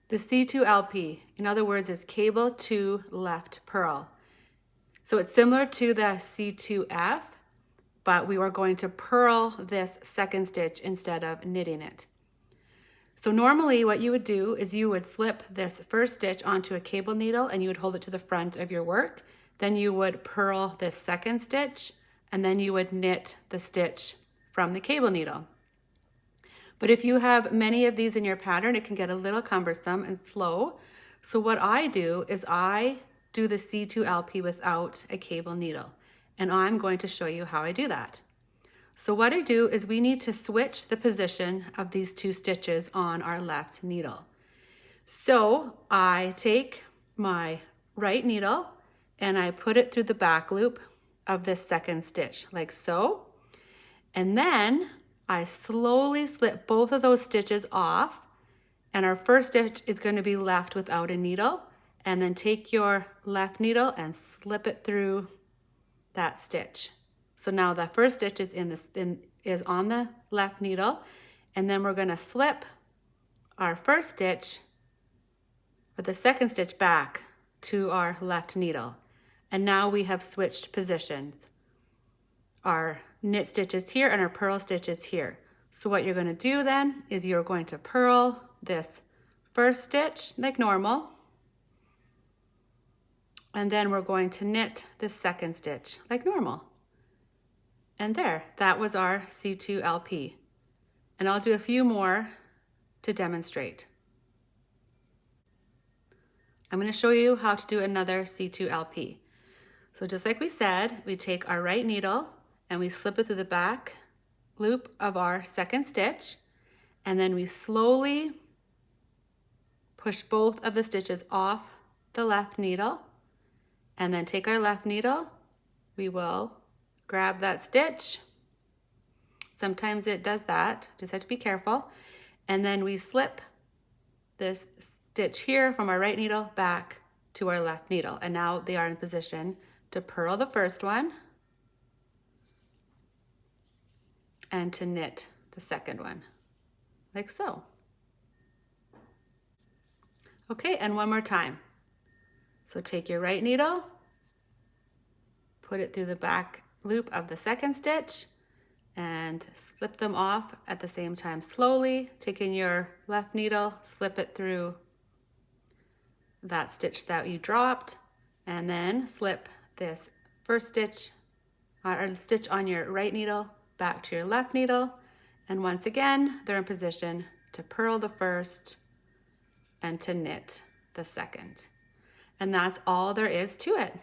The C2LP, in other words, is cable to left purl. So it's similar to the C2F, but we are going to purl this second stitch instead of knitting it. So normally what you would do is you would slip this first stitch onto a cable needle and you would hold it to the front of your work. Then you would purl this second stitch and then you would knit the stitch from the cable needle. But if you have many of these in your pattern, it can get a little cumbersome and slow. So what I do is I do the C2LP without a cable needle. And I'm going to show you how I do that. So what I do is we need to switch the position of these two stitches on our left needle. So I take my right needle and I put it through the back loop of this second stitch, like so. And then I slowly slip both of those stitches off, and our first stitch is going to be left without a needle. And then take your left needle and slip it through that stitch. So now the first stitch is is on the left needle, and then we're going to slip our first stitch with the second stitch back to our left needle. And now we have switched positions. Our knit stitch is here and our purl stitch is here. So what you're going to do then is you're going to purl this first stitch like normal, and then we're going to knit the second stitch like normal. And there, that was our C2LP. And I'll do a few more to demonstrate. I'm going to show you how to do another C2LP. So just like we said, we take our right needle and we slip it through the back loop of our second stitch, and then we slowly push both of the stitches off the left needle, and then take our left needle, we will grab that stitch. Sometimes it does that, just have to be careful. And then we slip this stitch here from our right needle back to our left needle. And now they are in position to purl the first one and to knit the second one, like so. Okay, and one more time. So take your right needle, put it through the back loop of the second stitch, and slip them off at the same time slowly. Taking your left needle, slip it through that stitch that you dropped, and then slip this first stitch or stitch on your right needle back to your left needle, and once again they're in position to purl the first and to knit the second. And that's all there is to it.